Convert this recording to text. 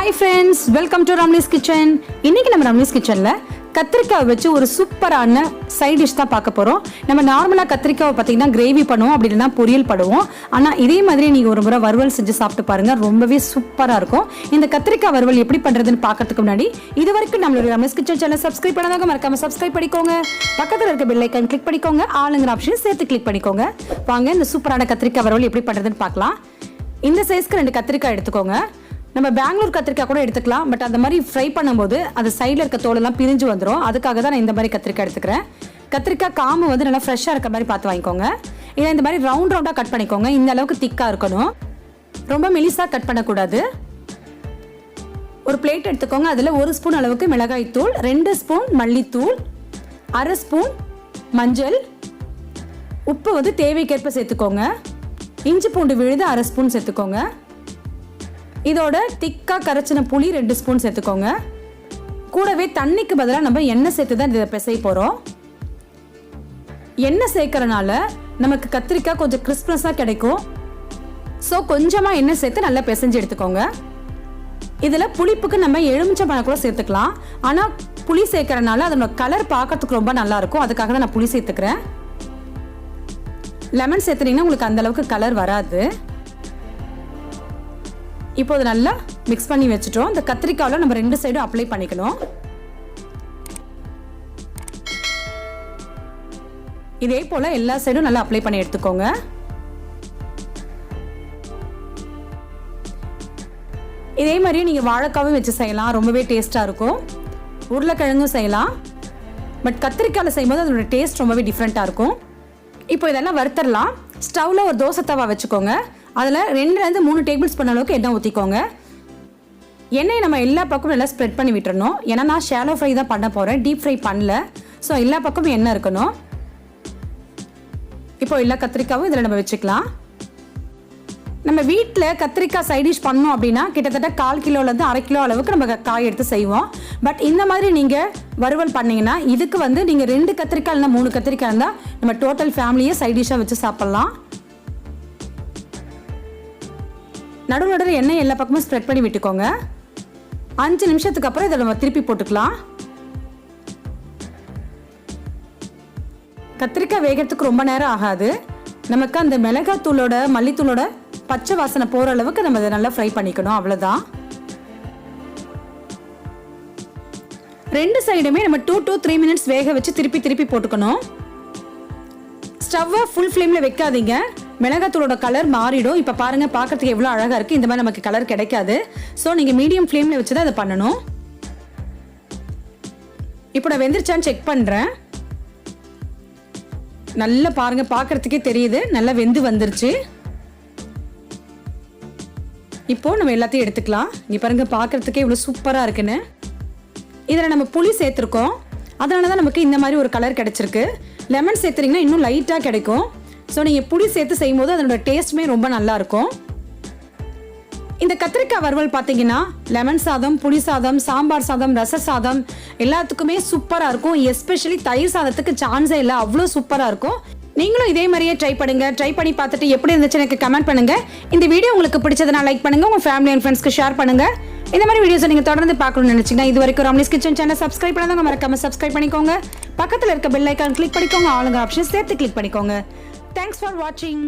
Hi friends, welcome to Ramli's Kitchen. இன்னைக்கு நம்ம Ramli's Kitchenல கத்திரிக்காய் வச்சு ஒரு சூப்பரான சைட் டிஷ் தான் பார்க்க போறோம். நம்ம நார்மலா கத்திரிக்காய் பாத்தீங்கன்னா கிரேவி பண்ணுவோம், அப்படி இல்லனா பொரியல் பண்ணுவோம். ஆனா இதே மாதிரி நீங்க ஒரு முறை வறுவல் செஞ்சு சாப்பிட்டு பாருங்க, ரொம்பவே சூப்பரா இருக்கும். இந்த கத்திரிக்காய் வறுவல் எப்படி பண்றதுன்னு பார்க்கிறதுக்கு முன்னாடி இதுவரைக்கும் நம்மளுடைய Ramli's Kitchen சேனலை சப்ஸ்கிரைப் பண்ணாதவங்க மறக்காம சப்ஸ்கிரைப் பண்ணிக்கோங்க. பக்கத்துல இருக்க பெல் ஐகான் கிளிக் பண்ணிக்கோங்க. ஆளுங்கற ஆப்ஷன் சேர்த்து கிளிக் பண்ணிக்கோங்க. வாங்க இந்த சூப்பரான கத்திரிக்காய் வறுவல் எப்படி பண்றதுன்னு பார்க்கலாம். இந்த சைஸ்க்கு 2 கத்திரிக்காய் எடுத்துக்கோங்க. நம்ம பெங்களூர் கத்திரிக்காய் கூட எடுத்துக்கலாம், பட் அந்த மாதிரி ஃப்ரை பண்ணும்போது அது சைடில் இருக்க தோலெல்லாம் பிரிஞ்சு வந்துடும். அதுக்காக தான் நான் இந்த மாதிரி கத்திரிக்காய் எடுத்துக்கிறேன். கத்திரிக்காய் காம்பு வந்து நல்லா ஃப்ரெஷ்ஷாக இருக்க மாதிரி பார்த்து வாங்கிக்கோங்க. இதை இந்த மாதிரி ரவுண்டாக கட் பண்ணிக்கோங்க. இந்த அளவுக்கு திக்காக இருக்கணும், ரொம்ப மெலிசாக கட் பண்ணக்கூடாது. ஒரு பிளேட் எடுத்துக்கோங்க. அதில் 1 ஸ்பூன் அளவுக்கு மிளகாய் தூள், 2 ஸ்பூன் மல்லித்தூள், 1/2 ஸ்பூன் மஞ்சள், உப்பு வந்து தேவைக்கேற்ப சேர்த்துக்கோங்க. இஞ்சி பூண்டு விழுது 1/2 ஸ்பூன் சேர்த்துக்கோங்க. இதோட திக்கா கரைச்சின புளி 2 ஸ்பூன் சேர்த்துக்கோங்க. கூடவே தண்ணிக்கு பதிலாக நம்ம எண்ணெய் சேர்த்து தான் இதை பிசைய போகிறோம். எண்ணெய் சேர்க்கறனால நமக்கு கத்திரிக்காய் கொஞ்சம் கிறிஸ்ப்னஸாக கிடைக்கும். ஸோ கொஞ்சமாக எண்ணெய் சேர்த்து நல்லா பிசைஞ்சு எடுத்துக்கோங்க. இதில் புளிப்புக்கு நம்ம எலுமிச்சம்பழம் கூட சேர்த்துக்கலாம். ஆனால் புளி சேர்க்கறனால அதோட கலர் பார்க்கறதுக்கு ரொம்ப நல்லா இருக்கும். அதுக்காக தான் நான் புளி சேர்த்துக்கிறேன். லெமன் சேர்த்துனீங்கன்னா உங்களுக்கு அந்த அளவுக்கு கலர் வராது. இப்போ அதை நல்லா மிக்ஸ் பண்ணி வச்சுட்டோம். இந்த கத்திரிக்காயில் நம்ம 2 சைடும் அப்ளை பண்ணிக்கணும். இதே போல எல்லா சைடும் நல்லா அப்ளை பண்ணி எடுத்துக்கோங்க. இதே மாதிரி நீங்க வாழைக்காவும் வச்சு செய்யலாம், ரொம்பவே டேஸ்டா இருக்கும். உருளைக்கிழங்கும் செய்யலாம், பட் கத்திரிக்காயில் செய்யும்போது அதோட டேஸ்ட் ரொம்பவே டிஃப்ரெண்டா இருக்கும். இப்போ இதெல்லாம் வறுத்தரலாம். ஸ்டவ்ல ஒரு தோசை தவா வச்சுக்கோங்க. அதில் 2லேருந்து 3 டேபிள் ஸ்பூன் அளவுக்கு எண்ணெய் ஊற்றிக்கோங்க. எண்ணெயை நம்ம எல்லா பக்கமும் நல்லா ஸ்ப்ரெட் பண்ணி விட்டுறணும். ஏன்னா நான் ஷாலோ ஃப்ரை தான் பண்ண போகிறேன், டீப் ஃப்ரை பண்ணல. ஸோ எல்லா பக்கமும் எண்ணெய் இருக்கணும். இப்போ எல்லா கத்திரிக்காயும் இதில் நம்ம வச்சுக்கலாம். நம்ம வீட்டில் கத்திரிக்காய் சைட் டிஷ் பண்ணோம் அப்படின்னா கிட்டத்தட்ட 1/4 கிலோலேருந்து 1/2 கிலோ அளவுக்கு நம்ம காய் எடுத்து செய்வோம். பட் இந்த மாதிரி நீங்கள் வறுவல் பண்ணிங்கன்னா இதுக்கு வந்து நீங்கள் 2 கத்திரிக்காய் இல்லைனா 3 கத்திரிக்காய் இருந்தால் நம்ம டோட்டல் ஃபேமிலியை சைட் டிஷ்ஷாக வச்சு சாப்பிட்லாம். நடுவில் எண்ணெய் எல்லா பக்கமும் ஸ்ப்ரெட் பண்ணி விட்டுக்கோங்க. 5 நிமிஷத்துக்கு அப்புறம் இதை நம்ம திருப்பி போட்டுக்கலாம். கத்திரிக்காய் வேகிறதுக்கு ரொம்ப நேரம் ஆகாது. நமக்கு அந்த மிளகாய் தூளோட மல்லித்தூளோட பச்சை வாசனை போகிற அளவுக்கு நம்ம இதை நல்லா ஃப்ரை பண்ணிக்கணும். அவ்வளோதான். 2 சைடுமே நம்ம 2 to 3 மினிட்ஸ் வேக வச்சு திருப்பி போட்டுக்கணும். ஸ்டவ்வை ஃபுல் ஃப்ளேமில் வைக்காதீங்க, மிளகாத்தூளோட கலர் மாறிடும். இப்போ பாருங்க, பார்க்கறதுக்கு எவ்வளோ அழகாக இருக்குது. இந்த மாதிரி நமக்கு கலர் கிடைக்காது. ஸோ நீங்கள் மீடியம் ஃப்ளேமில் வச்சு தான் அதை பண்ணணும். இப்போ நான் வெந்துருச்சான்னு செக் பண்ணுறேன். நல்லா பாருங்க, பார்க்கறதுக்கே தெரியுது நல்லா வெந்து வந்துருச்சு. இப்போ நம்ம எல்லாத்தையும் எடுத்துக்கலாம். இங்கே பாருங்க, பார்க்கறதுக்கே இவ்வளோ சூப்பராக இருக்குன்னு. இதில் நம்ம புளி சேர்த்துருக்கோம், அதனால தான் நமக்கு இந்த மாதிரி ஒரு கலர் கிடைச்சிருக்கு. லெமன் சேர்த்துறீங்கன்னா இன்னும் லைட்டாக கிடைக்கும். ஸோ நீங்கள் புளி சேர்த்து செய்யும்போது அதனோட டேஸ்ட்டுமே ரொம்ப நல்லா இருக்கும். இந்த கத்திரிக்காய் வறுவல் பார்த்தீங்கன்னா லெமன் சாதம், புளி சாதம், சாம்பார் சாதம், ரச சாதம் எல்லாத்துக்குமே சூப்பராக இருக்கும். எஸ்பெஷலி தயிர் சாதத்துக்கு சான்ஸே இல்லை, அவ்வளோ சூப்பராக இருக்கும். நீங்களும் இதே மாதிரியே ட்ரை பண்ணுங்க. ட்ரை பண்ணி பார்த்துட்டு எப்படி இருந்துச்சு எனக்கு கமெண்ட் பண்ணுங்க. இந்த வீடியோ உங்களுக்கு பிடிச்சதுனா லைக் பண்ணுங்க, உங்க ஃபேமிலி அண்ட் ஃப்ரெண்ட்ஸ்க்கு ஷேர் பண்ணுங்க. இந்த மாதிரி வீடியோஸை நீங்கள் தொடர்ந்து பார்க்கணும்னு நினைச்சீங்கன்னா இது வரைக்கும் ராம்லிஸ் கிச்சன் சேனல் சப்ஸ்கிரைப் பண்ணாதவங்க மறக்காம சப்ஸ்கிரைப் பண்ணிக்கோங்க. பக்கத்தில் இருக்க பெல் ஐகான் கிளிக் பண்ணிக்கோங்க. ஆளுங்க ஆப்ஷன் சேர்த்து கிளிக் பண்ணிக்கோங்க. Thanks for watching.